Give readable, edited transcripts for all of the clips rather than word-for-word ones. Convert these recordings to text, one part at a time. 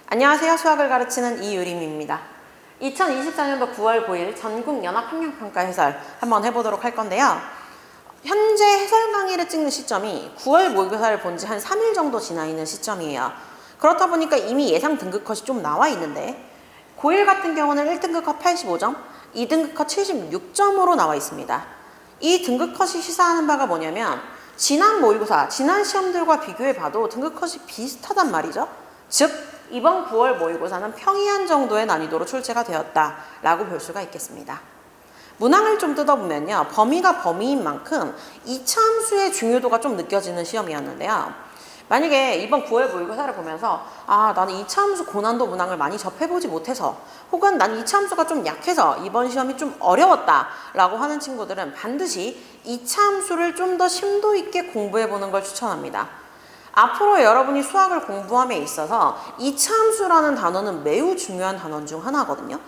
안녕하세요. 수학을 가르치는 이유림입니다. 2024년도 9월 9일 전국연합학력평가 해설 한번 해보도록 할 건데요. 현재 해설 강의를 찍는 시점이 9월 모의고사를 본 지 한 3일 정도 지나 있는 시점이에요. 그렇다 보니까 이미 예상 등급 컷이 좀 나와 있는데 고1 같은 경우는 1등급 컷 85점, 2등급 컷 76점으로 나와 있습니다. 이 등급 컷이 시사하는 바가 뭐냐면 지난 모의고사, 지난 시험들과 비교해봐도 등급 컷이 비슷하단 말이죠. 즉 이번 9월 모의고사는 평이한 정도의 난이도로 출제가 되었다라고 볼 수가 있겠습니다. 문항을 좀 뜯어보면요. 범위가 범위인 만큼 2차 함수의 중요도가 좀 느껴지는 시험이었는데요. 만약에 이번 9월 모의고사를 보면서 나는 2차 함수 고난도 문항을 많이 접해보지 못해서 혹은 난 2차 함수가 좀 약해서 이번 시험이 좀 어려웠다 라고 하는 친구들은 반드시 2차 함수를 좀 더 심도 있게 공부해보는 걸 추천합니다. 앞으로 여러분이 수학을 공부함에 있어서 2차 함수라는 단어는 매우 중요한 단어 중 하나거든요.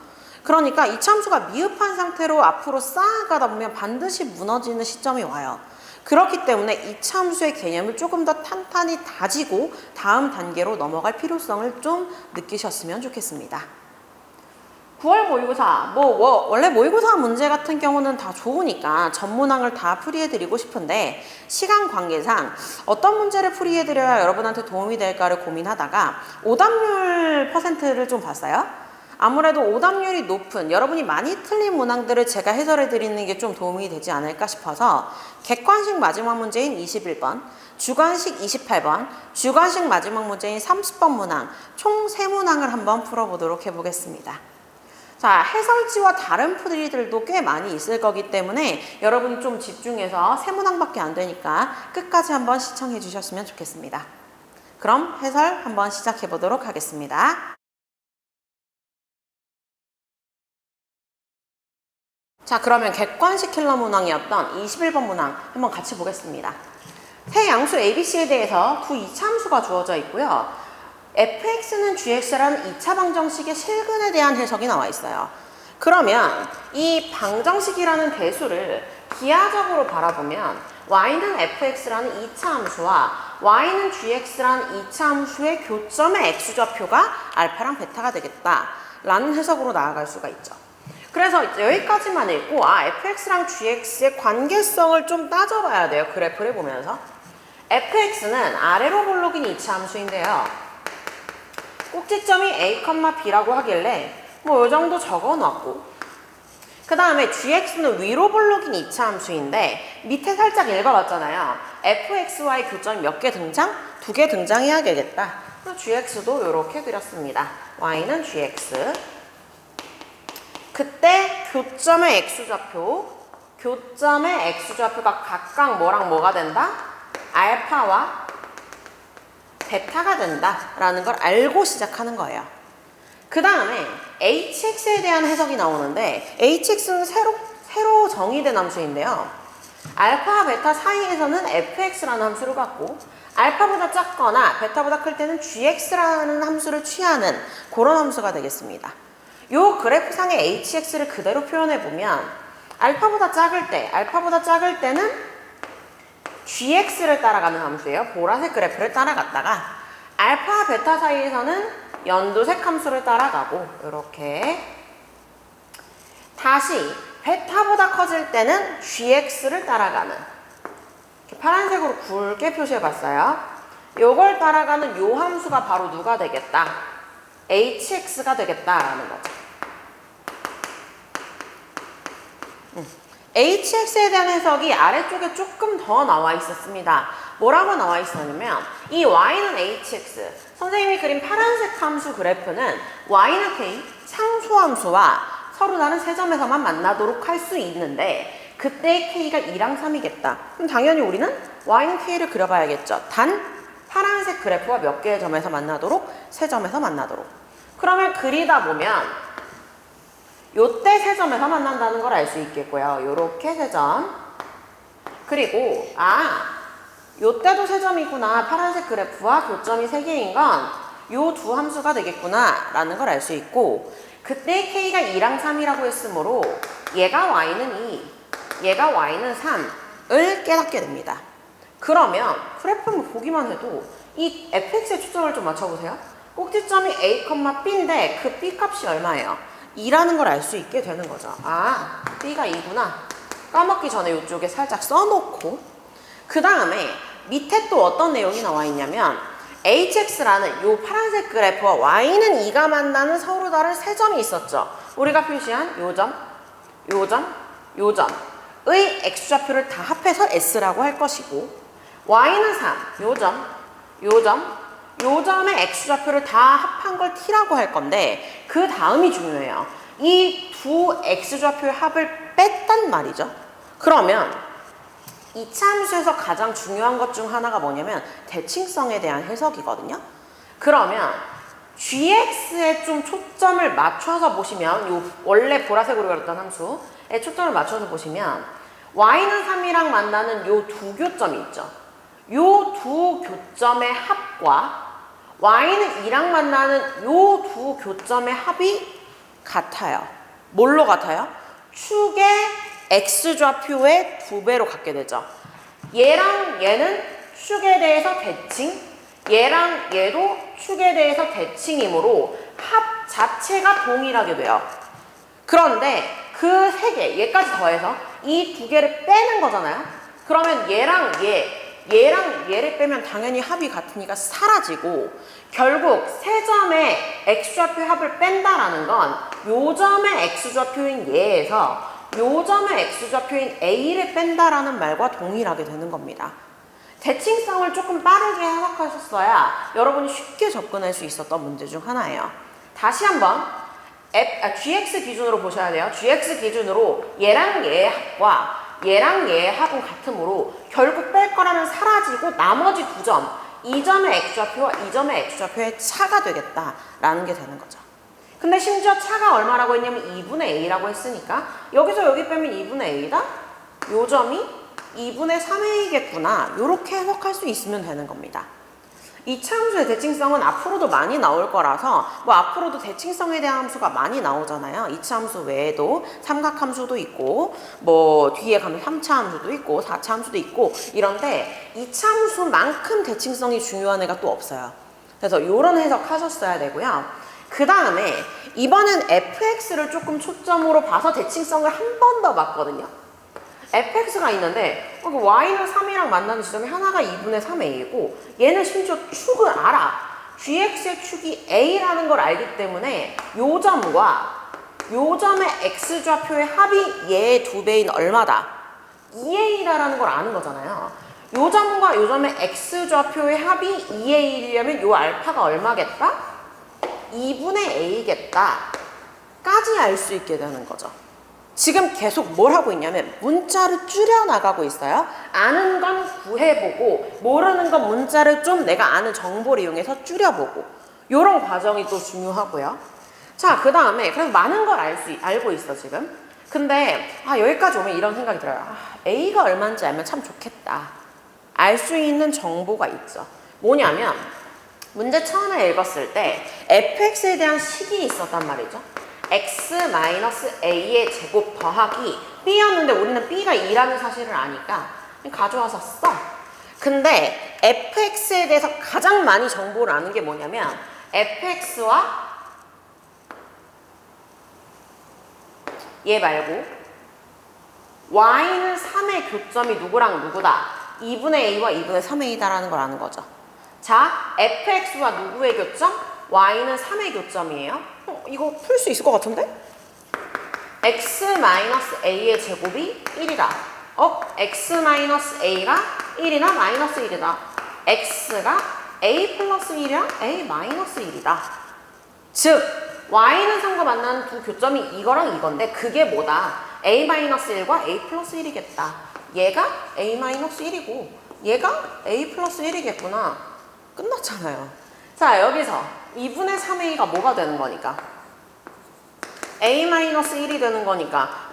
그러니까 2차 함수가 미흡한 상태로 앞으로 쌓아가다 보면 반드시 무너지는 시점이 와요. 그렇기 때문에 2차 함수의 개념을 조금 더 탄탄히 다지고 다음 단계로 넘어갈 필요성을 좀 느끼셨으면 좋겠습니다. 9월 모의고사, 원래 모의고사 문제 같은 경우는 다 좋으니까 전 문항을 다 풀이해드리고 싶은데 시간 관계상 어떤 문제를 풀이해드려야 여러분한테 도움이 될까를 고민하다가 오답률 퍼센트를 좀 봤어요. 아무래도 오답률이 높은 여러분이 많이 틀린 문항들을 제가 해설해드리는 게 좀 도움이 되지 않을까 싶어서 객관식 마지막 문제인 21번, 주관식 28번, 주관식 마지막 문제인 30번 문항 총 3문항을 한번 풀어보도록 해보겠습니다. 자, 해설지와 다른 풀이들도 꽤 많이 있을 거기 때문에 여러분이 좀 집중해서 3문항밖에 안 되니까 끝까지 한번 시청해 주셨으면 좋겠습니다. 그럼 해설 한번 시작해 보도록 하겠습니다. 자, 그러면 객관식 킬러 문항이었던 21번 문항 한번 같이 보겠습니다. 세 양수 ABC에 대해서 두 이차함수가 주어져 있고요. fx는 gx라는 2차 방정식의 실근에 대한 해석이 나와 있어요. 그러면 이 방정식이라는 대수를 기하적으로 바라보면 y는 fx라는 2차 함수와 y는 gx라는 2차 함수의 교점의 x좌표가 알파랑 베타가 되겠다라는 해석으로 나아갈 수가 있죠. 그래서 여기까지만 읽고 fx랑 gx의 관계성을 좀 따져봐야 돼요. 그래프를 보면서. fx는 아래로 볼록인 2차 함수인데요. 꼭지점이 a, b라고 하길래 이 정도 적어놨고 그 다음에 gx는 위로 볼록인 2차 함수인데 밑에 살짝 읽어봤잖아요. fxy 교점이 몇 개 등장? 2개 등장해야 되겠다. 그래서 gx도 이렇게 그렸습니다. y는 gx. 그때 교점의 x좌표가 각각 뭐랑 뭐가 된다? 알파와 베타가 된다라는 걸 알고 시작하는 거예요. 그 다음에 hx에 대한 해석이 나오는데 hx는 새로 정의된 함수인데요. 알파와 베타 사이에서는 fx라는 함수를 갖고 알파보다 작거나 베타보다 클 때는 gx라는 함수를 취하는 그런 함수가 되겠습니다. 요 그래프상의 hx를 그대로 표현해보면 알파보다 작을 때는 gx를 따라가는 함수예요. 보라색 그래프를 따라갔다가 알파, 베타 사이에서는 연두색 함수를 따라가고 이렇게 다시 베타보다 커질 때는 gx를 따라가는 이렇게 파란색으로 굵게 표시해봤어요. 요걸 따라가는 요 함수가 바로 누가 되겠다? hx가 되겠다라는 거죠. hx에 대한 해석이 아래쪽에 조금 더 나와 있었습니다. 뭐라고 나와 있었냐면 이 y는 hx, 선생님이 그린 파란색 함수 그래프는 y는 k, 상수함수와 서로 다른 세 점에서만 만나도록 할 수 있는데 그때 k가 2랑 3이겠다. 그럼 당연히 우리는 y는 k를 그려봐야겠죠. 단 파란색 그래프와 몇 개의 점에서 만나도록? 세 점에서 만나도록. 그러면 그리다 보면 요때 세 점에서 만난다는 걸 알 수 있겠고요. 요렇게 세 점. 그리고 요때도 세 점이구나. 파란색 그래프와 교점이 3개인 건 요 두 함수가 되겠구나 라는 걸 알 수 있고 그때 k가 2랑 3이라고 했으므로 얘가 y는 2, 얘가 y는 3을 깨닫게 됩니다. 그러면 그래프를 보기만 해도 이 fx에 초점을 좀 맞춰보세요. 꼭지점이 a, b인데 그 b 값이 얼마예요? 2라는 걸 알 수 있게 되는 거죠. 아, b가 2구나. 까먹기 전에 이쪽에 살짝 써놓고 그 다음에 밑에 또 어떤 내용이 나와 있냐면 hx라는 요 파란색 그래프와 y는 2가 만나는 서로 다른 세 점이 있었죠. 우리가 표시한 요 점, 요 점, 요 점의 x좌표를 다 합해서 s라고 할 것이고 y는 3, 요 점, 요 점, 요 점의 x좌표를 다 합한 걸 t라고 할 건데 그 다음이 중요해요. 이 두 x좌표의 합을 뺐단 말이죠. 그러면 이차 함수에서 가장 중요한 것 중 하나가 뭐냐면 대칭성에 대한 해석이거든요. 그러면 gx에 좀 초점을 맞춰서 보시면 요 원래 보라색으로 그렸던 함수에 초점을 맞춰서 보시면 y는 3이랑 만나는 요 두 교점이 있죠. 요 두 교점의 합과 y는 2랑 만나는 요 두 교점의 합이 같아요. 뭘로 같아요? 축의 x좌표의 2배로 갖게 되죠. 얘랑 얘는 축에 대해서 대칭, 얘랑 얘도 축에 대해서 대칭이므로 합 자체가 동일하게 돼요. 그런데 그 세 개, 얘까지 더해서 이 두 개를 빼는 거잖아요. 그러면 얘랑 얘를 빼면 당연히 합이 같으니까 사라지고 결국 세 점의 x좌표 합을 뺀다라는 건 요 점의 x좌표인 얘에서 요 점의 x좌표인 a를 뺀다라는 말과 동일하게 되는 겁니다. 대칭성을 조금 빠르게 해석하셨어야 여러분이 쉽게 접근할 수 있었던 문제 중 하나예요. 다시 한번 gx 기준으로 보셔야 돼요. gx 기준으로 얘랑 얘의 합과 얘랑 얘의 합은 같으므로 결국 뺄 거라면 사라지고 나머지 두 점, 이 점의 x좌표와 이 점의 x좌표의 차가 되겠다라는 게 되는 거죠. 근데 심지어 차가 얼마라고 했냐면 2분의 a라고 했으니까 여기서 여기 빼면 2분의 a다? 요 점이 2분의 3a겠구나. 이렇게 해석할 수 있으면 되는 겁니다. 이차 함수의 대칭성은 앞으로도 많이 나올 거라서 뭐 앞으로도 대칭성에 대한 함수가 많이 나오잖아요. 이차 함수 외에도 삼각함수도 있고 뭐 뒤에 가면 3차 함수도 있고 4차 함수도 있고 이런데 이차 함수만큼 대칭성이 중요한 애가 또 없어요. 그래서 이런 해석 하셨어야 되고요. 그 다음에 이번엔 fx를 조금 초점으로 봐서 대칭성을 한 번 더 봤거든요. fx가 있는데 y는 3이랑 만나는 지점이 하나가 2분의 3a이고 얘는 심지어 축을 알아. gx의 축이 a라는 걸 알기 때문에 요 점과 요 점의 x좌표의 합이 얘의 2배인 얼마다? 2a라는 걸 아는 거잖아요. 요 점과 요 점의 x좌표의 합이 2a이려면 요 알파가 얼마겠다? 2분의 a겠다 까지 알 수 있게 되는 거죠. 지금 계속 뭘 하고 있냐면 문자를 줄여나가고 있어요. 아는 건 구해보고 모르는 건 문자를 좀 내가 아는 정보를 이용해서 줄여보고 이런 과정이 또 중요하고요. 자, 그 다음에 그래서 많은 걸 알고 있어 지금. 근데 여기까지 오면 이런 생각이 들어요. A가 얼마인지 알면 참 좋겠다. 알 수 있는 정보가 있죠. 뭐냐면 문제 처음에 읽었을 때 fx에 대한 식이 있었단 말이죠. x-a의 제곱 더하기 b였는데 우리는 b가 2라는 사실을 아니까 가져와서 써. 근데 fx에 대해서 가장 많이 정보를 아는 게 뭐냐면 fx와 얘 말고 y는 3의 교점이 누구랑 누구다? 2분의 a와 2분의 3a다라는 걸 아는 거죠. 자, fx와 누구의 교점? y는 3의 교점이에요. 이거 풀 수 있을 것 같은데? x-a의 제곱이 1이다. x-a가 1이나 마이너스 1이다. x가 a 플러스 1이랑 a 마이너스 1이다. 즉, y는 3과 만나는 두 교점이 이거랑 이건데 그게 뭐다? a 마이너스 1과 a 플러스 1이겠다. 얘가 a 마이너스 1이고 얘가 a 플러스 1이겠구나. 끝났잖아요. 자, 여기서 2분의 3a가 뭐가 되는 거니까? a-1이 되는 거니까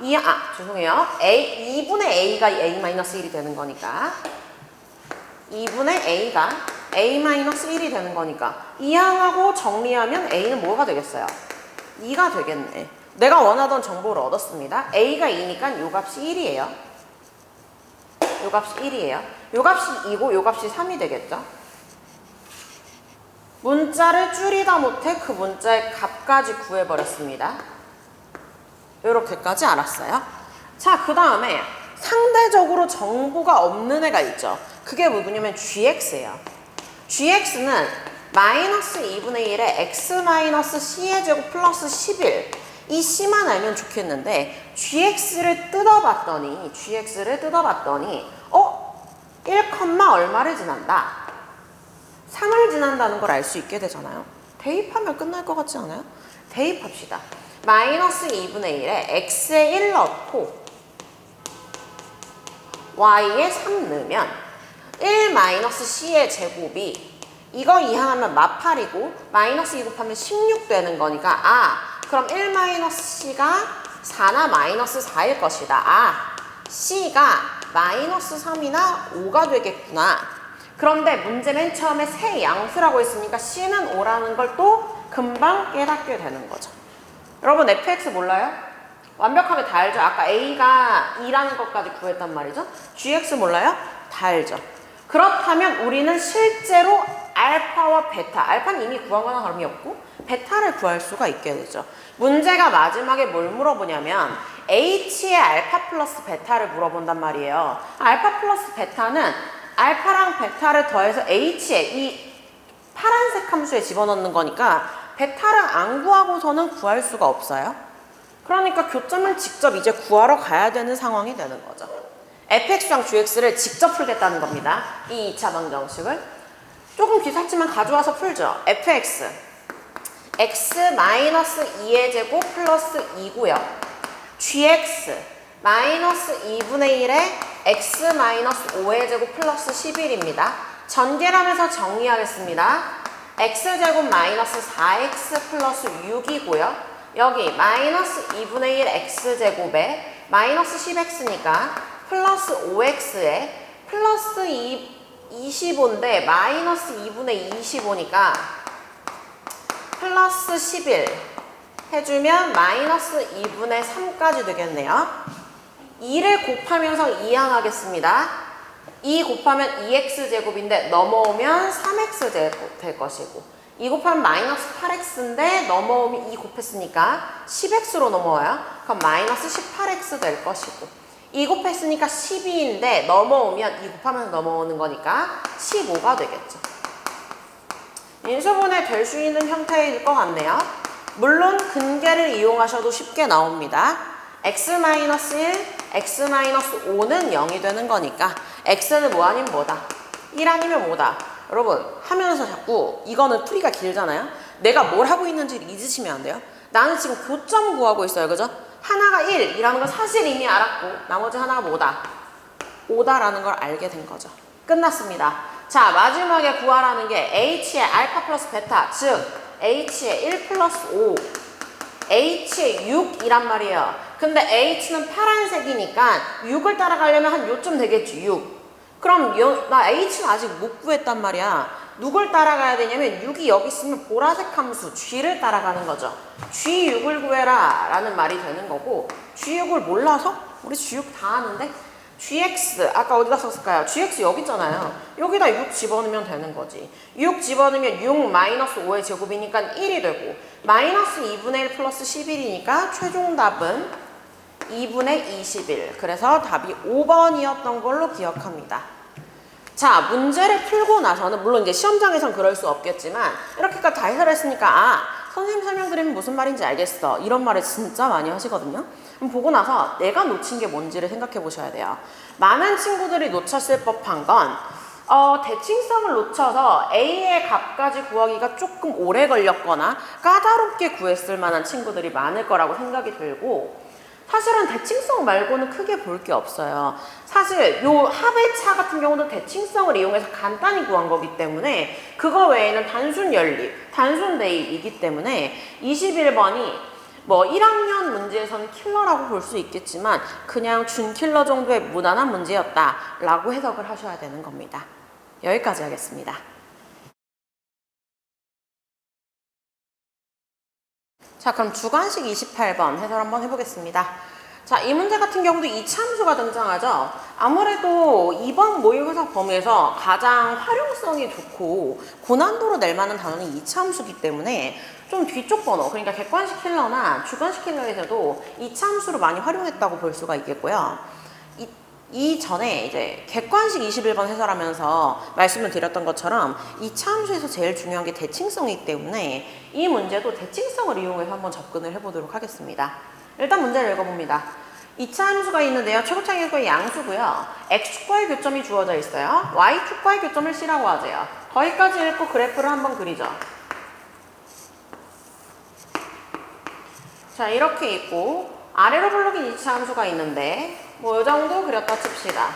죄송해요. 2분의 a가 a-1이 되는 거니까 2분의 a가 a-1이 되는 거니까 이항하고 정리하면 a는 뭐가 되겠어요? 2가 되겠네. 내가 원하던 정보를 얻었습니다. a가 2니까 요 값이 1이에요. 요 값이 1이에요. 요 값이 2고 요 값이 3이 되겠죠. 문자를 줄이다 못해 그 문자의 값까지 구해버렸습니다. 이렇게까지 알았어요. 자, 그 다음에 상대적으로 정보가 없는 애가 있죠. 그게 뭐냐면 gx예요. gx는 마이너스 2분의 1에 x 마이너스 c의 제곱 플러스 11. 이 c만 알면 좋겠는데 gx를 뜯어봤더니 1, 얼마를 지난다. 3을 지난다는 걸 알 수 있게 되잖아요. 대입하면 끝날 것 같지 않아요? 대입합시다. 마이너스 2분의 1에 x에 1 넣고 y에 3 넣으면 1 마이너스 c의 제곱이 이거 이항하면 마팔이고 마이너스 2 곱하면 16 되는 거니까 그럼 1 마이너스 c가 4나 마이너스 4일 것이다. c가 마이너스 3이나 5가 되겠구나. 그런데 문제 맨 처음에 세 양수라고 했으니까 c는 5라는 걸 또 금방 깨닫게 되는 거죠. 여러분 fx 몰라요? 완벽하게 다 알죠? 아까 a가 2라는 것까지 구했단 말이죠. gx 몰라요? 다 알죠. 그렇다면 우리는 실제로 알파와 베타, 알파는 이미 구한 거나 다름이 없고 베타를 구할 수가 있게 되죠. 문제가 마지막에 뭘 물어보냐면 h의 알파 플러스 베타를 물어본단 말이에요. 알파 플러스 베타는 알파랑 베타를 더해서 h의 이 파란색 함수에 집어넣는 거니까 베타를 안 구하고서는 구할 수가 없어요. 그러니까 교점을 직접 이제 구하러 가야 되는 상황이 되는 거죠. fx랑 gx를 직접 풀겠다는 겁니다. 이 2차 방정식을. 조금 귀찮지만 가져와서 풀죠. fx x-2의 제곱 플러스 2고요. gx 마이너스 2분의 1에 x-5의 제곱 플러스 11입니다. 전개하면서 정리하겠습니다. x제곱 마이너스 4x 플러스 6이고요. 여기 마이너스 2분의 1 x제곱에 마이너스 10x니까 플러스 5x에 플러스 25인데 마이너스 2분의 25니까 플러스 11 해주면 마이너스 2분의 3까지 되겠네요. 2를 곱하면서 이항하겠습니다. 2 곱하면 2x제곱인데 넘어오면 3x제곱 될 것이고 2 곱하면 마이너스 8x인데 넘어오면 2 곱했으니까 10x로 넘어와요. 그럼 마이너스 18x 될 것이고 2 곱했으니까 12인데 넘어오면 2 곱하면 넘어오는 거니까 15가 되겠죠. 인수분해 될 수 있는 형태일 것 같네요. 물론 근계를 이용하셔도 쉽게 나옵니다. x-1, x-5는 0이 되는 거니까 x는 뭐 아니면 뭐다? 1 아니면 뭐다? 여러분 하면서 자꾸 이거는 풀이가 길잖아요. 내가 뭘 하고 있는지를 잊으시면 안 돼요. 나는 지금 교점 구하고 있어요. 그죠? 하나가 1이라는 걸 사실 이미 알았고 나머지 하나가 뭐다? 5다라는 걸 알게 된 거죠. 끝났습니다. 자, 마지막에 구하라는 게 h의 알파 플러스 베타, 즉 h의 1 플러스 5, h의 6이란 말이에요. 근데 h는 파란색이니까 6을 따라가려면 한 요쯤 되겠지, 6. 그럼 나 h는 아직 못 구했단 말이야. 누굴 따라가야 되냐면 6이 여기 있으면 보라색 함수 g를 따라가는 거죠. g6을 구해라 라는 말이 되는 거고 g6을 몰라서? 우리 g6 다 아는데? gx 아까 어디다 썼을까요? gx 여기 있잖아요. 여기다 6 집어넣으면 되는 거지. 6 집어넣으면 6 마이너스 5의 제곱이니까 1이 되고 마이너스 2분의 1 플러스 11이니까 최종 답은 2분의 21. 그래서 답이 5번이었던 걸로 기억합니다. 자, 문제를 풀고 나서는 물론 이제 시험장에선 그럴 수 없겠지만 이렇게까지 다 해설했으니까 선생님 설명 들으면 무슨 말인지 알겠어. 이런 말을 진짜 많이 하시거든요. 그럼 보고 나서 내가 놓친 게 뭔지를 생각해 보셔야 돼요. 많은 친구들이 놓쳤을 법한 건 대칭성을 놓쳐서 A의 값까지 구하기가 조금 오래 걸렸거나 까다롭게 구했을 만한 친구들이 많을 거라고 생각이 들고 사실은 대칭성 말고는 크게 볼 게 없어요. 사실 요 합의 차 같은 경우도 대칭성을 이용해서 간단히 구한 거기 때문에 그거 외에는 단순 연립, 단순 대입이기 때문에 21번이 뭐 1학년 문제에서는 킬러라고 볼 수 있겠지만 그냥 준킬러 정도의 무난한 문제였다라고 해석을 하셔야 되는 겁니다. 여기까지 하겠습니다. 자, 그럼 주관식 28번 해설 한번 해보겠습니다. 자, 이 문제 같은 경우도 이차함수가 등장하죠. 아무래도 이번 모의고사 범위에서 가장 활용성이 좋고 고난도로 낼 만한 단원이 이차함수이기 때문에 좀 뒤쪽 번호, 그러니까 객관식 킬러나 주관식 킬러에서도 이차함수를 많이 활용했다고 볼 수가 있겠고요. 이전에 이제 객관식 21번 해설하면서 말씀을 드렸던 것처럼 이차함수에서 제일 중요한 게 대칭성이기 때문에 이 문제도 대칭성을 이용해서 한번 접근을 해보도록 하겠습니다. 일단 문제를 읽어봅니다. 이차함수가 있는데요. 최고차이의 양수고요. x축과의 교점이 주어져 있어요. y축과의 교점을 C라고 하세요. 거기까지 읽고 그래프를 한번 그리죠. 자, 이렇게 있고 아래로 블록인 이차함수가 있는데 뭐 이 정도 그렸다 칩시다.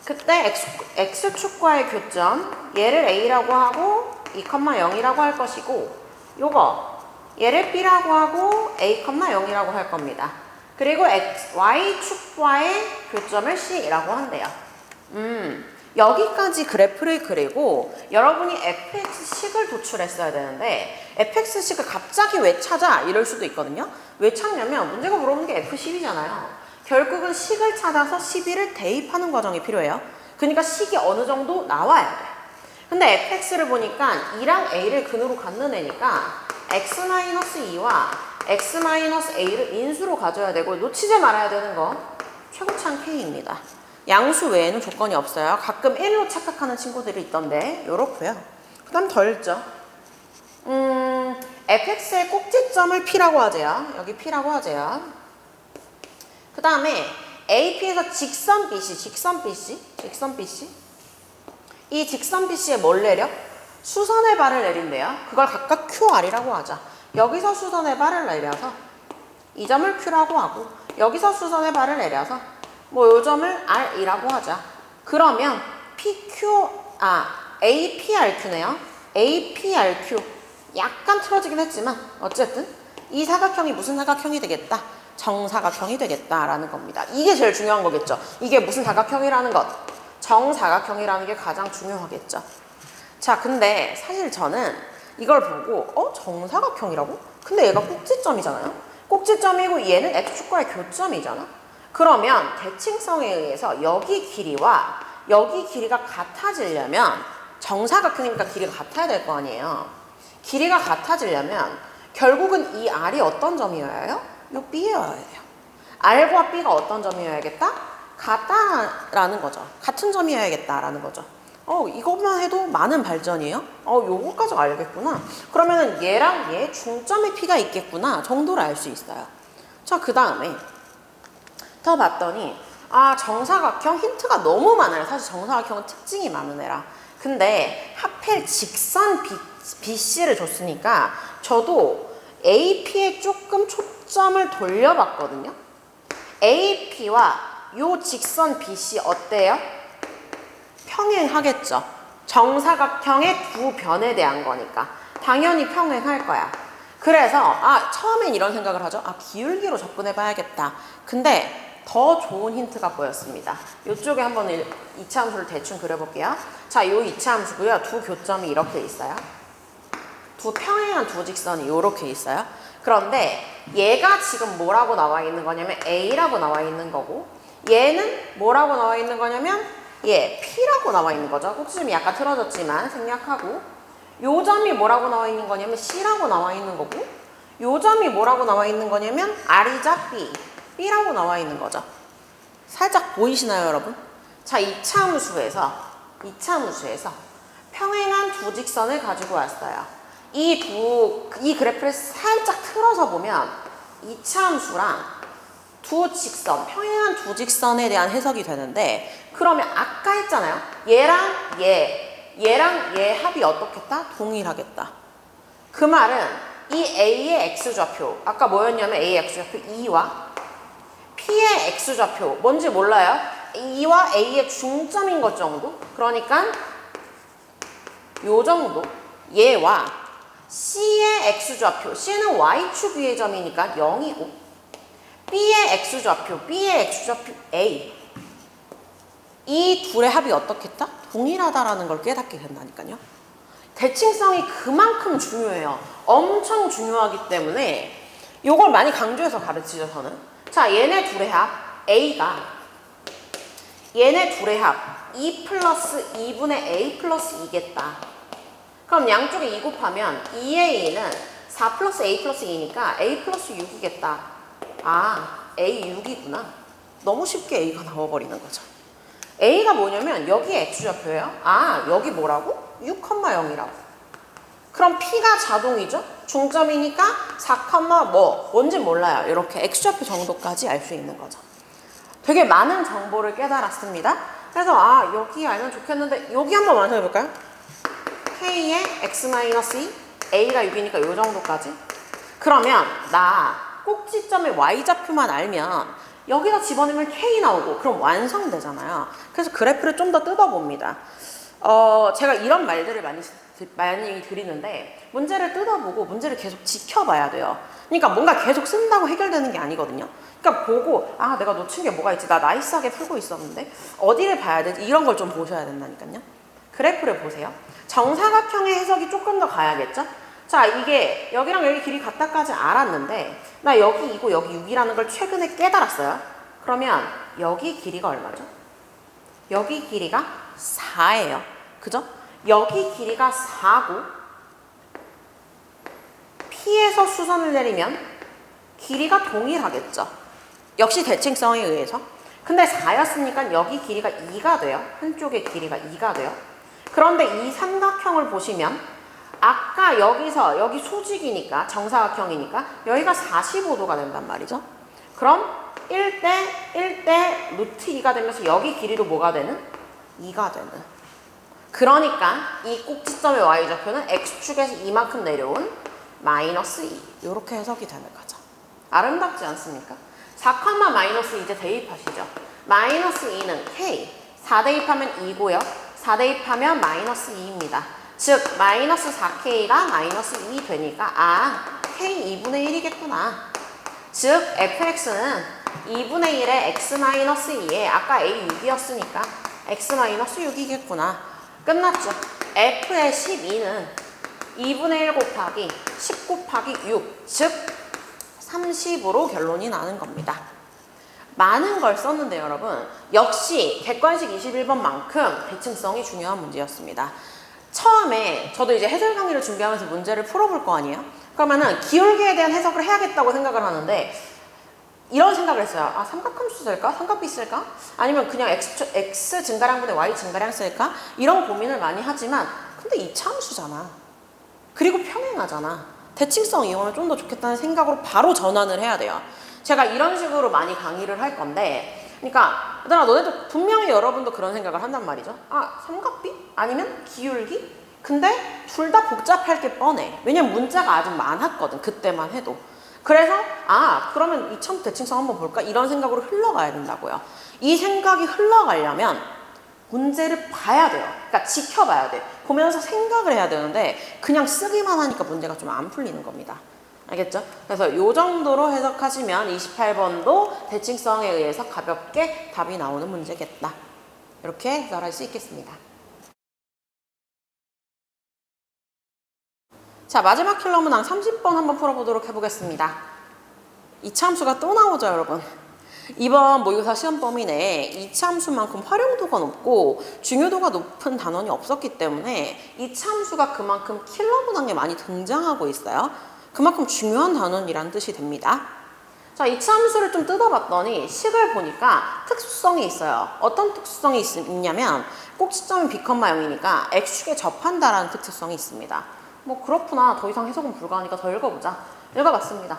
그때 x축과의 교점 얘를 a라고 하고 2,0이라고 할 것이고 요거 얘를 b라고 하고 a, 0이라고 할 겁니다. 그리고 y축과의 교점을 c라고 한대요. 여기까지 그래프를 그리고 여러분이 fx식을 도출했어야 되는데 fx식을 갑자기 왜 찾아? 이럴 수도 있거든요. 왜 찾냐면 문제가 물어보는 게 f12잖아요. 결국은 식을 찾아서 12를 대입하는 과정이 필요해요. 그러니까 식이 어느 정도 나와야 돼. 근데 fx를 보니까 2랑 a를 근으로 갖는 애니까 x-2와 x-a를 인수로 가져야 되고 놓치지 말아야 되는 건 최고차는 k입니다. 양수 외에는 조건이 없어요. 가끔 1로 착각하는 친구들이 있던데 요렇고요. 그 다음 더 읽죠. fx의 꼭지점을 p라고 하재요. 여기 p라고 하재요. 그 다음에 AP에서 직선 BC 이 직선 BC에 뭘 내려? 수선의 발을 내린대요. 그걸 각각 QR이라고 하자. 여기서 수선의 발을 내려서 이 점을 Q라고 하고 여기서 수선의 발을 내려서 뭐 요 점을 R이라고 하자. 그러면 APRQ네요. APRQ 약간 틀어지긴 했지만 어쨌든 이 사각형이 무슨 사각형이 되겠다? 정사각형이 되겠다라는 겁니다. 이게 제일 중요한 거겠죠. 이게 무슨 사각형이라는 것? 정사각형이라는 게 가장 중요하겠죠. 자, 근데 사실 저는 이걸 보고 정사각형이라고? 근데 얘가 꼭지점이잖아요. 꼭지점이고 얘는 x축과의 교점이잖아. 그러면 대칭성에 의해서 여기 길이와 여기 길이가 같아지려면 정사각형이니까 길이가 같아야 될 거 아니에요. 길이가 같아지려면 결국은 이 R이 어떤 점이어야 해요? 요 B여야 해요. R과 B가 어떤 점이어야겠다? 같다라는 거죠. 같은 점이어야겠다라는 거죠. 이것만 해도 많은 발전이에요? 요거까지 알겠구나. 그러면은 얘랑 얘 중점의 P가 있겠구나 정도를 알 수 있어요. 자, 그 다음에 더 봤더니 정사각형 힌트가 너무 많아요. 사실 정사각형은 특징이 많은 애라. 근데 하필 직선 BC를 줬으니까 저도 AP에 조금 초점을 돌려봤거든요. AP와 요 직선 BC 어때요? 평행하겠죠. 정사각형의 두 변에 대한 거니까 당연히 평행할 거야. 그래서 처음엔 이런 생각을 하죠. 기울기로 접근해 봐야겠다. 근데 더 좋은 힌트가 보였습니다. 이쪽에 한번 이차함수를 대충 그려볼게요. 자, 요 이차함수고요. 두 교점이 이렇게 있어요. 두 평행한 두 직선이 이렇게 있어요. 그런데 얘가 지금 뭐라고 나와 있는 거냐면 A라고 나와 있는 거고 얘는 뭐라고 나와 있는 거냐면 P라고 나와 있는 거죠. 꼭지점이 약간 틀어졌지만 생략하고 요 점이 뭐라고 나와 있는 거냐면 C라고 나와 있는 거고 요 점이 뭐라고 나와 있는 거냐면 R이자 B라고 나와 있는 거죠. 살짝 보이시나요, 여러분? 자, 이차함수에서 평행한 두 직선을 가지고 왔어요. 이 그래프를 살짝 틀어서 보면 이차함수랑 평행한 두 직선에 대한 해석이 되는데 그러면 아까 했잖아요. 얘랑 얘 합이 어떻겠다? 동일하겠다. 그 말은 이 A의 X좌표 아까 뭐였냐면 A의 X좌표 2와 P의 X좌표 뭔지 몰라요? 2와 A의 중점인 것 정도? 그러니까 요 정도 얘와 C의 X좌표 C는 Y축 위의 점이니까 0이고 B의 X좌표 A 이 둘의 합이 어떻겠다? 동일하다라는 걸 깨닫게 된다니까요. 대칭성이 그만큼 중요해요. 엄청 중요하기 때문에 요걸 많이 강조해서 가르치죠, 저는. 자, 얘네 둘의 합 A가 얘네 둘의 합 2 플러스 2분의 A 플러스 2겠다. 그럼 양쪽에 2 곱하면 2의 2는 4 플러스 A 플러스 2니까 A 플러스 6이겠다. 아, A 6이구나. 너무 쉽게 A가 나와버리는 거죠. A가 뭐냐면 여기에 X좌표예요. 아, 여기 뭐라고? 6,0이라고. 그럼 P가 자동이죠? 중점이니까 4, 뭔지 몰라요. 이렇게 X좌표 정도까지 알 수 있는 거죠. 되게 많은 정보를 깨달았습니다. 그래서 아, 여기 알면 좋겠는데 여기 한번 완성해볼까요? K의 X-2, A가 6이니까 이 정도까지. 그러면 나 꼭지점의 Y좌표만 알면 여기다 집어넣으면 K 나오고 그럼 완성되잖아요. 그래서 그래프를 좀 더 뜯어봅니다. 제가 이런 말들을 많이 드리는데 문제를 뜯어보고 문제를 계속 지켜봐야 돼요. 그러니까 뭔가 계속 쓴다고 해결되는 게 아니거든요. 그러니까 보고 아, 내가 놓친 게 뭐가 있지? 나 나이스하게 풀고 있었는데 어디를 봐야 되지? 이런 걸 좀 보셔야 된다니까요. 그래프를 보세요. 정사각형의 해석이 조금 더 가야겠죠? 자, 이게 여기랑 여기 길이 같다까지 알았는데 나 여기 2고 여기 6이라는 걸 최근에 깨달았어요. 그러면 여기 길이가 얼마죠? 여기 길이가 4예요. 그죠? 여기 길이가 4고 P에서 수선을 내리면 길이가 동일하겠죠. 역시 대칭성에 의해서. 근데 4였으니까 여기 길이가 2가 돼요. 한쪽의 길이가 2가 돼요. 그런데 이 삼각형을 보시면 아까 여기서 여기 소직이니까 정사각형이니까 여기가 45도가 된단 말이죠. 그럼 1대 루트 2가 되면서 여기 길이도 뭐가 되는? 2가 되는. 그러니까 이 꼭지점의 Y좌표는 X축에서 이만큼 내려온 마이너스 2 이렇게 해석이 되는 거죠. 아름답지 않습니까? 4, 마이너스 이제 대입하시죠. 마이너스 2는 K 4 대입하면 2고요. 4 대입하면 마이너스 2입니다. 즉 마이너스 4K가 마이너스 2 되니까 아, K 2분의 1이겠구나. 즉 fx는 2분의 1의 x-2에 아까 a 6이었으니까 x-6이겠구나. 끝났죠. f의 12는 2분의 1 곱하기 10 곱하기 6, 즉 30으로 결론이 나는 겁니다. 많은 걸 썼는데 여러분 역시 객관식 21번만큼 대칭성이 중요한 문제였습니다. 처음에 저도 이제 해설 강의를 준비하면서 문제를 풀어볼 거 아니에요? 그러면은 기울기에 대한 해석을 해야겠다고 생각을 하는데 이런 생각을 했어요. 아, 삼각함수 쓸까? 삼각비 쓸까? 아니면 그냥 x 증가량분의 y 증가량 쓸까? 이런 고민을 많이 하지만 근데 이차함수잖아. 그리고 평행하잖아. 대칭성 이용하면 좀 더 좋겠다는 생각으로 바로 전환을 해야 돼요. 제가 이런 식으로 많이 강의를 할 건데 그러니까 얘들아 너네도 분명히 여러분도 그런 생각을 한단 말이죠. 아, 삼각비? 아니면 기울기? 근데 둘 다 복잡할 게 뻔해. 왜냐면 문자가 아직 많았거든. 그때만 해도. 그래서 아, 그러면 이참 대칭성 한번 볼까? 이런 생각으로 흘러가야 된다고요. 이 생각이 흘러가려면 문제를 봐야 돼요. 그러니까 지켜봐야 돼. 보면서 생각을 해야 되는데 그냥 쓰기만 하니까 문제가 좀 안 풀리는 겁니다. 알겠죠? 그래서 이 정도로 해석하시면 28번도 대칭성에 의해서 가볍게 답이 나오는 문제겠다. 이렇게 해설할 수 있겠습니다. 자, 마지막 킬러 문항 30번 한번 풀어보도록 해보겠습니다. 이차함수가 또 나오죠, 여러분. 이번 모의고사 시험 범위 내에 이차함수만큼 활용도가 높고 중요도가 높은 단원이 없었기 때문에 이차함수가 그만큼 킬러 문항에 많이 등장하고 있어요. 그만큼 중요한 단원이란 뜻이 됩니다. 자, 이차함수를 좀 뜯어봤더니 식을 보니까 특수성이 있어요. 어떤 특수성이 있냐면 꼭지점이 b, 0이니까 x축에 접한다라는 특수성이 있습니다. 뭐 그렇구나. 더 이상 해석은 불가하니까 더 읽어보자. 읽어봤습니다.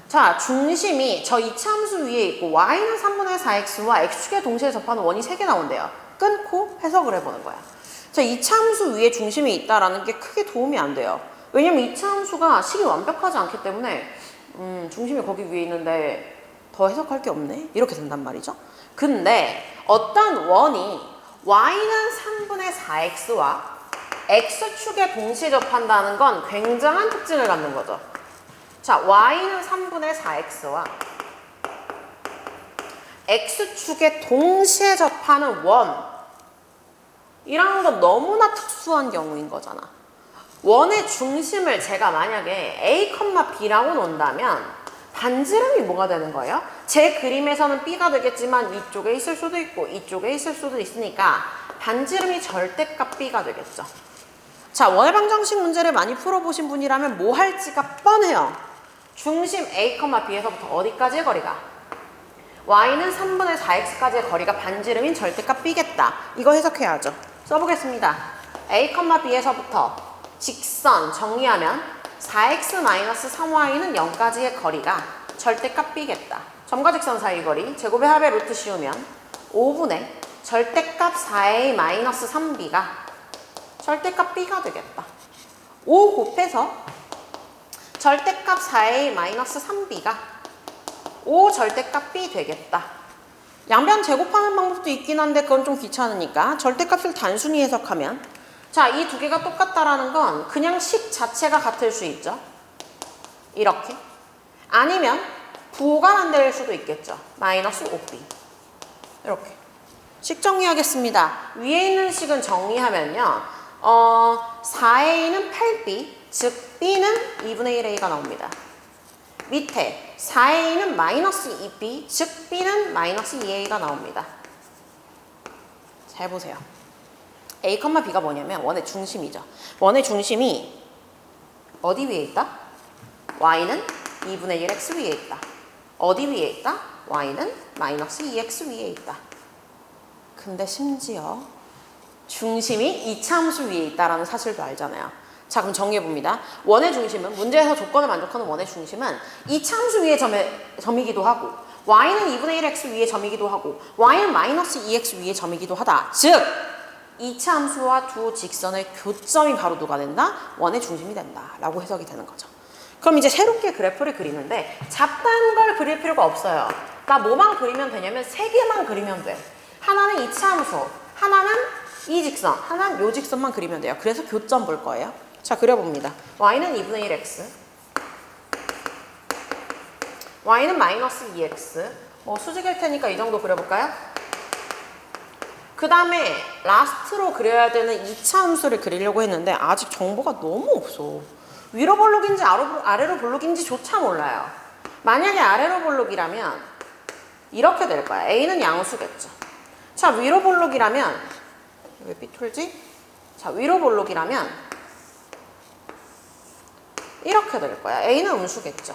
자, 중심이 저 이차함수 위에 있고 y는 3분의 4x와 x축에 동시에 접하는 원이 3개 나온대요. 끊고 해석을 해보는 거야. 자, 이차함수 위에 중심이 있다라는 게 크게 도움이 안 돼요. 왜냐면 이차함수가 식이 완벽하지 않기 때문에 중심이 거기 위에 있는데 더 해석할 게 없네? 이렇게 된단 말이죠. 근데 어떤 원이 y는 3분의 4x와 x축에 동시에 접한다는 건 굉장한 특징을 갖는 거죠. 자, y는 3분의 4x와 x축에 동시에 접하는 원, 이라는 건 너무나 특수한 경우인 거잖아. 원의 중심을 제가 만약에 a, b라고 놓는다면 반지름이 뭐가 되는 거예요? 제 그림에서는 B가 되겠지만 이쪽에 있을 수도 있고 이쪽에 있을 수도 있으니까 반지름이 절대값 B가 되겠죠. 자, 원의 방정식 문제를 많이 풀어보신 분이라면 뭐 할지가 뻔해요. 중심 A, B에서부터 어디까지의 거리가? Y는 3분의 4X까지의 거리가 반지름인 절대값 B겠다. 이거 해석해야죠. 써보겠습니다. A, B에서부터 직선 정리하면 4x-3y는 0까지의 거리가 절대값 B겠다. 점과 직선 사이 거리, 제곱의 합의 루트 씌우면 5분의 절대값 4a-3b가 절대값 B가 되겠다. 5 곱해서 절대값 4a-3b가 5 절대값 B 되겠다. 양변 제곱하는 방법도 있긴 한데 그건 좀 귀찮으니까 절대값을 단순히 해석하면 자, 이 두 개가 똑같다라는 건 그냥 식 자체가 같을 수 있죠. 이렇게. 아니면 부호가 만들 수도 있겠죠. 마이너스 5b. 이렇게. 식 정리하겠습니다. 위에 있는 식은 정리하면요. 4a는 8b, 즉 b는 2분의 1a가 나옵니다. 밑에 4a는 마이너스 2b, 즉 b는 마이너스 2a가 나옵니다. 잘 보세요. A, B가 뭐냐면 원의 중심이죠. 원의 중심이 어디 위에 있다? Y는 2분의 1 X 위에 있다. 어디 위에 있다? Y는 마이너스 2X 위에 있다. 근데 심지어 중심이 이차함수 위에 있다라는 사실도 알잖아요. 자, 그럼 정리해봅니다. 원의 중심은, 문제에서 조건을 만족하는 원의 중심은 이차함수 위에 점이기도 하고 Y는 2분의 1 X 위에 점이기도 하고 Y는 마이너스 2X 위에 점이기도 하다. 즉 이차함수와 두 직선의 교점이 바로 누가 된다? 원의 중심이 된다 라고 해석이 되는 거죠. 그럼 이제 새롭게 그래프를 그리는데 잡다한 걸 그릴 필요가 없어요. 나 뭐만 그리면 되냐면 세 개만 그리면 돼. 하나는 이차함수, 하나는 이 직선, 하나는 요 직선만 그리면 돼요. 그래서 교점 볼 거예요. 자, 그려봅니다. Y는 2분의 1X, Y는 마이너스 2X. 수직일 테니까 이 정도 그려볼까요? 그 다음에 라스트로 그려야 되는 2차 함수를 그리려고 했는데 아직 정보가 너무 없어. 위로 볼록인지 아래로 볼록인지 조차 몰라요. 만약에 아래로 볼록이라면 이렇게 될 거야. A는 양수겠죠. 자, 위로 볼록이라면 왜 삐뚤지? 자, 위로 볼록이라면 이렇게 될 거야. A는 음수겠죠.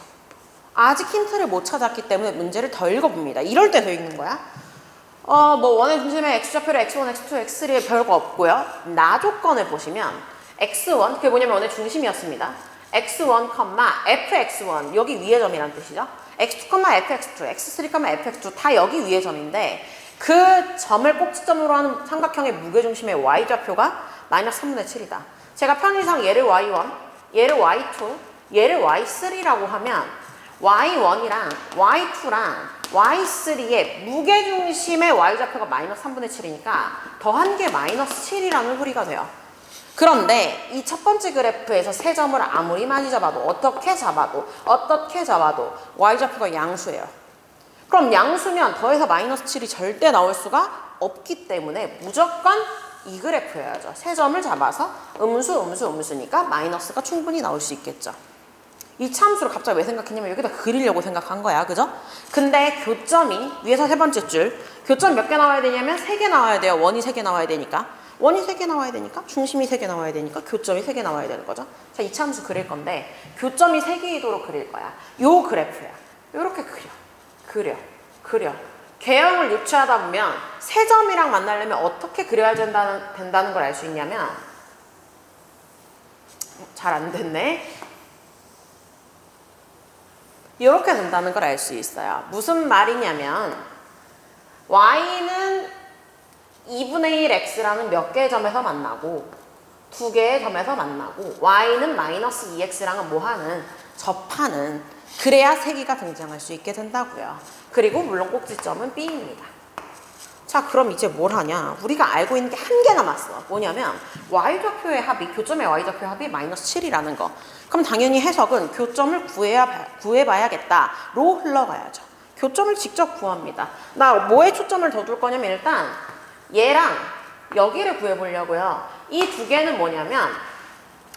아직 힌트를 못 찾았기 때문에 문제를 더 읽어봅니다. 이럴 때 더 읽는 거야. 원의 중심에 X좌표를 X1, X2, X3에 별거 없고요. 나 조건을 보시면 X1, 그게 뭐냐면 원의 중심이었습니다. X1, fx1, 여기 위의 점이라는 뜻이죠. X2, fx2, X3, fx2 다 여기 위의 점인데 그 점을 꼭지점으로 하는 삼각형의 무게중심의 Y좌표가 마이너스 3분의 7이다. 제가 편의상 얘를 Y1, 얘를 Y2, 얘를 Y3라고 하면 Y1이랑 Y2랑 Y3의 무게중심의 Y좌표가 마이너스 3분의 7이니까 더한 게 마이너스 7이라는 소리가 돼요. 그런데 이 첫 번째 그래프에서 세 점을 아무리 많이 잡아도 어떻게 잡아도 Y좌표가 양수예요. 그럼 양수면 더해서 마이너스 7이 절대 나올 수가 없기 때문에 무조건 이 그래프여야죠. 세 점을 잡아서 음수니까 마이너스가 충분히 나올 수 있겠죠. 이 참수를 갑자기 왜 생각했냐면 여기다 그리려고 생각한 거야. 그죠? 근데 교점이 위에서 세 번째 줄 교점 몇 개 나와야 되냐면 3개 나와야 돼요. 원이 3개 나와야 되니까. 원이 3개 나와야 되니까 중심이 3개 나와야 되니까 교점이 3개 나와야 되는 거죠. 자, 이 참수 그릴 건데 교점이 3개이도록 그릴 거야. 요 그래프야. 요렇게 그려. 개형을 유추하다 보면 세 점이랑 만나려면 어떻게 그려야 된다는 걸 알 수 있냐면 잘 안 됐네. 이렇게 된다는 걸 알 수 있어요. 무슨 말이냐면 Y는 2분의 1 X라는 몇 개의 점에서 만나고 2개의 점에서 만나고 Y는 마이너스 2X랑은 뭐하는? 접하는. 그래야 3개가 등장할 수 있게 된다고요. 그리고 물론 꼭지점은 B입니다. 자, 그럼 이제 뭘 하냐? 우리가 알고 있는 게 한 개 남았어. 뭐냐면 Y좌표의 합이, 교점의 Y좌표의 합이 마이너스 7이라는 거. 그럼 당연히 해석은 교점을 구해봐야겠다로 흘러가야죠. 교점을 직접 구합니다. 나 뭐에 초점을 더 둘 거냐면 일단 얘랑 여기를 구해보려고요. 이 두 개는 뭐냐면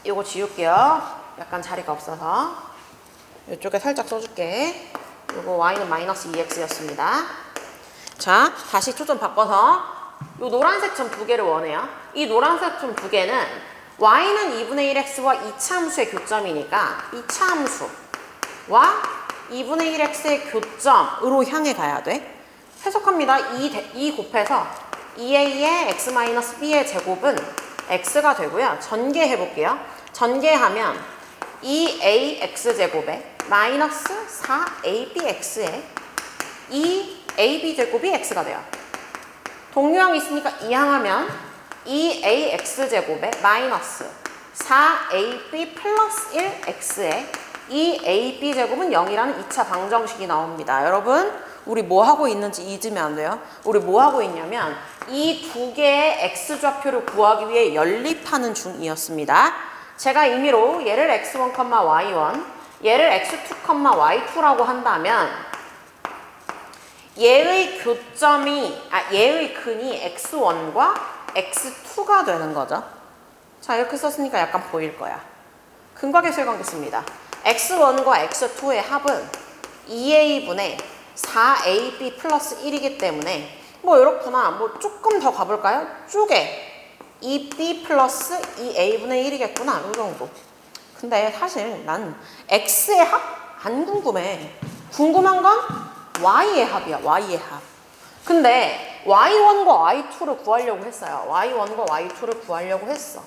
이거 지울게요. 약간 자리가 없어서. 이쪽에 살짝 써줄게. 요거 y는 마이너스 2x였습니다. 자, 다시 초점 바꿔서 요 노란색 점 두 개를 원해요. 이 노란색 점 두 개는 y는 2분의 1x와 이차함수의 교점이니까 이차함수와 2분의 1x의 교점으로 향해 가야 돼. 해석합니다. 2 곱해서 2a의 x-b의 제곱은 x가 되고요. 전개해 볼게요. 전개하면 2ax제곱에 마이너스 4abx에 2ab제곱이 x가 돼요. 동류항이 있으니까 이항하면 2ax제곱에 마이너스 4ab 플러스 1x에 2ab제곱은 0이라는 2차 방정식이 나옵니다. 여러분, 우리 뭐 하고 있는지 잊으면 안 돼요. 우리 뭐 하고 있냐면 이 두 개의 x좌표를 구하기 위해 연립하는 중이었습니다. 제가 임의로 얘를 x1, y1, 얘를 x2, y2라고 한다면 얘의 얘의 근이 x1과 x2가 되는 거죠. 자, 이렇게 썼으니까 약간 보일 거야. 근과계수관계 씁니다. x1과 x2의 합은 2a분의 4ab 플러스 1이기 때문에 뭐 이렇구나. 뭐 조금 더 가볼까요? 쪼개 2b 플러스 2a분의 1이겠구나. 이 정도. 근데 사실 난 x의 합? 안 궁금해. 궁금한 건 y의 합이야. y의 합. 근데 y1과 y2를 구하려고 했어요. y1과 y2를 구하려고 했어.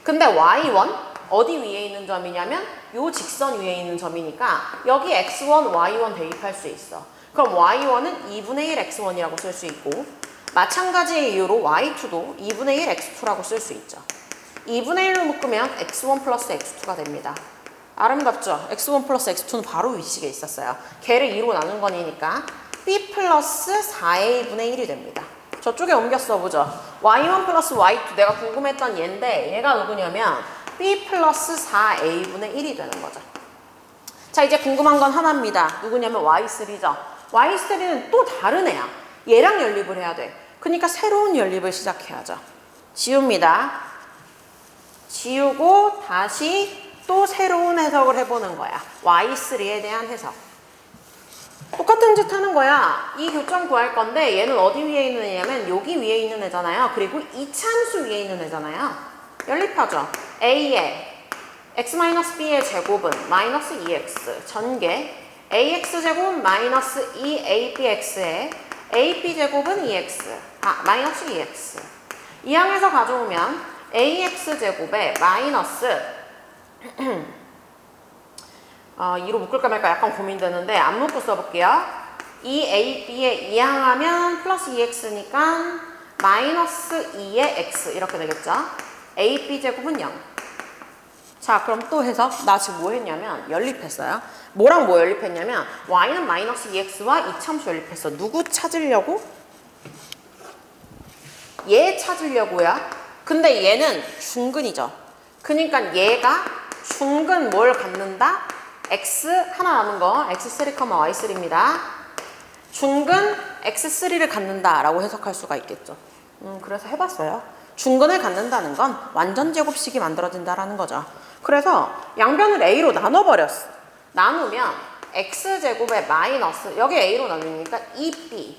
근데 y1 어디 위에 있는 점이냐면 요 직선 위에 있는 점이니까 여기 x1, y1 대입할 수 있어. 그럼 y1은 2분의 1 x1이라고 쓸 수 있고 마찬가지의 이유로 y2도 2분의 1 x2라고 쓸 수 있죠. 2분의 1로 묶으면 x1 플러스 x2가 됩니다. 아름답죠? x1 플러스 x2는 바로 위식에 있었어요. 걔를 2로 나눈 거니까 b 플러스 4a분의 1이 됩니다. 저쪽에 옮겨 써보죠. y1 플러스 y2 내가 궁금했던 얘인데 얘가 누구냐면 b 플러스 4a분의 1이 되는 거죠. 자, 이제 궁금한 건 하나입니다. 누구냐면 y3죠. y3는 또 다른 애야. 얘랑 연립을 해야 돼. 그러니까 새로운 연립을 시작해야죠. 지웁니다. 지우고 다시 또 새로운 해석을 해보는 거야. y3에 대한 해석. 똑같은 짓 하는 거야. 이 교점 구할 건데 얘는 어디 위에 있는 애냐면 여기 위에 있는 애잖아요. 그리고 이차함수 위에 있는 애잖아요. 연립하죠. a의 x-b의 제곱은 마이너스 2x 전개 ax제곱은 마이너스 2abx에 ab제곱은 2x 마이너스 2x 이항에서 가져오면 ax제곱에 마이너스 2로 묶을까 말까 약간 고민되는데 안 묶고 써볼게요. 2ab에 이항하면 플러스 2x니까 마이너스 2의 x 이렇게 되겠죠. ab제곱은 0. 자, 그럼 또 해서 나 지금 뭐 했냐면 연립했어요. 뭐랑 뭐 연립했냐면 y는 마이너스 2x와 이차함수 연립했어. 누구 찾으려고? 얘 찾으려고요. 근데 얘는 중근이죠. 그러니까 얘가 중근 뭘 갖는다? x 하나 남은 거 x3, y3입니다. 중근 x3를 갖는다 라고 해석할 수가 있겠죠. 그래서 해봤어요. 중근을 갖는다는 건 완전 제곱식이 만들어진다라는 거죠. 그래서 양변을 a로 나눠버렸어. 나누면 x제곱에 마이너스 여기 a로 나누니까 2b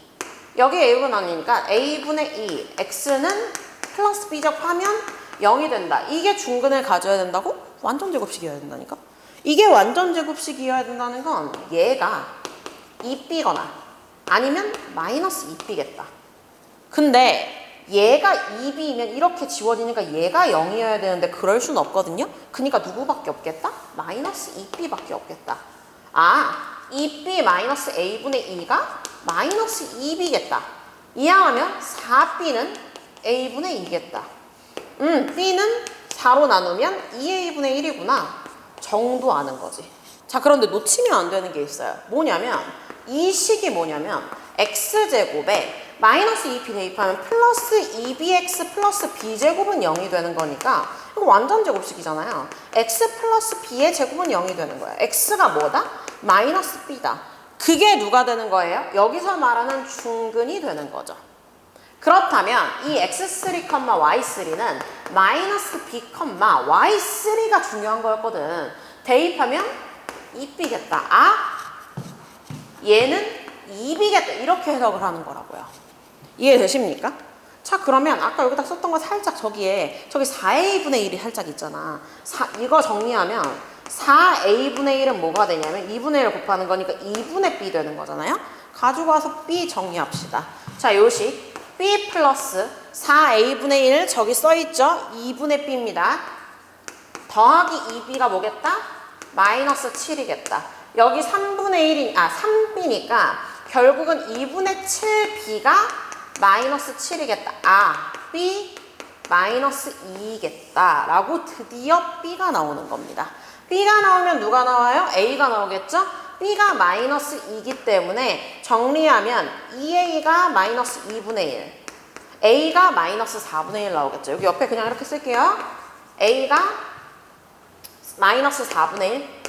여기 a로 나누니까 a분의 2 x는 플러스 b 제곱하면 0이 된다. 이게 중근을 가져야 된다고? 완전 제곱식이어야 된다니까. 이게 완전 제곱식이어야 된다는 건 얘가 2b거나 아니면 마이너스 2b겠다. 근데 얘가 2b면 이렇게 지워지니까 얘가 0이어야 되는데 그럴 순 없거든요. 그러니까 누구밖에 없겠다? 마이너스 2b밖에 없겠다. 아, 2b 마이너스 a분의 2가 마이너스 2b겠다. 이항하면 4b는 a분의 2겠다. b는 4로 나누면 2a분의 1이구나 정도 아는 거지. 자, 그런데 놓치면 안 되는 게 있어요. 뭐냐면 이 식이 뭐냐면 x제곱에 마이너스 2p 대입하면 플러스 2bx 플러스 b제곱은 0이 되는 거니까 이거 완전 제곱식이잖아요. x 플러스 b의 제곱은 0이 되는 거야. x가 뭐다? 마이너스 b다. 그게 누가 되는 거예요? 여기서 말하는 중근이 되는 거죠. 그렇다면 이 x3, y3는 마이너스 b, y3가 중요한 거였거든. 대입하면 2B겠다. 아? 얘는 2B겠다. 이렇게 해석을 하는 거라고요. 이해되십니까? 자, 그러면 아까 여기다 썼던 거 살짝 저기 4A분의 1이 살짝 있잖아. 이거 정리하면 4A분의 1은 뭐가 되냐면 2분의 1을 곱하는 거니까 2분의 B 되는 거잖아요. 가지고 와서 B 정리합시다. 자, 요식 B 플러스 4A분의 1 저기 써있죠? 2분의 B입니다. 더하기 2B가 뭐겠다? 마이너스 7이겠다. 여기 3B니까 결국은 2분의 7B가 마이너스 7이겠다. 아, B 마이너스 2겠다. 라고 드디어 B가 나오는 겁니다. B가 나오면 누가 나와요? A가 나오겠죠? B가 마이너스 2이기 때문에 정리하면 2A가 마이너스 2분의 1. A가 마이너스 4분의 1 나오겠죠. 여기 옆에 그냥 이렇게 쓸게요. A가 마이너스 4분의 1.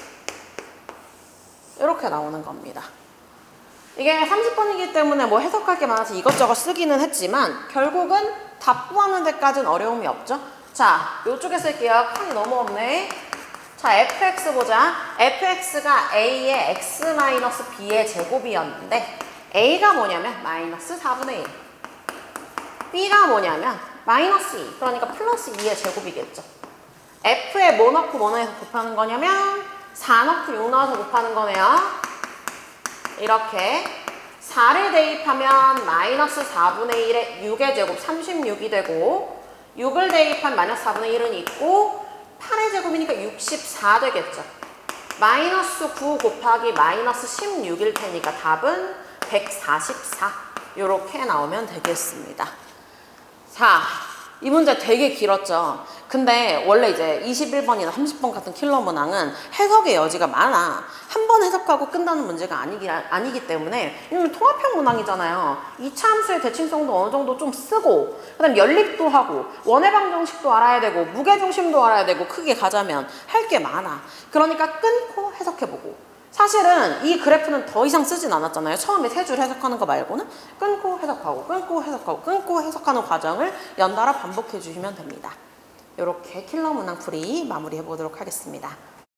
이렇게 나오는 겁니다. 이게 30번이기 때문에 뭐 해석할 게 많아서 이것저것 쓰기는 했지만 결국은 답구하는 데까지는 어려움이 없죠. 자, 이쪽에 쓸게요. 칸이 너무 없네. 자, fx 보자. fx가 a의 x-b의 제곱이었는데 a가 뭐냐면 마이너스 4분의 1. b가 뭐냐면 마이너스 2. 그러니까 플러스 2의 제곱이겠죠. f에 뭐 넣고 뭐 넣어서 곱하는 거냐면 4 넣고 6 넣어서 곱하는 거네요. 이렇게 4를 대입하면 마이너스 4분의 1에 6의 제곱 36이 되고 6을 대입한 마이너스 4분의 1은 있고 8의 제곱이니까 64 되겠죠. 마이너스 9 곱하기 마이너스 16일 테니까 답은 144 이렇게 나오면 되겠습니다. 자, 이 문제 되게 길었죠. 근데 원래 이제 21번이나 30번 같은 킬러 문항은 해석의 여지가 많아. 한 번 해석하고 끝나는 문제가 아니기 때문에 이건 통합형 문항이잖아요. 2차 함수의 대칭성도 어느 정도 좀 쓰고 그다음 연립도 하고 원해방 정식도 알아야 되고 무게중심도 알아야 되고 크게 가자면 할 게 많아. 그러니까 끊고 해석해보고 사실은 이 그래프는 더 이상 쓰진 않았잖아요. 처음에 세 줄 해석하는 거 말고는 끊고 해석하고 끊고 해석하고 끊고 해석하는 과정을 연달아 반복해 주시면 됩니다. 이렇게 킬러 문항 풀이 마무리해 보도록 하겠습니다.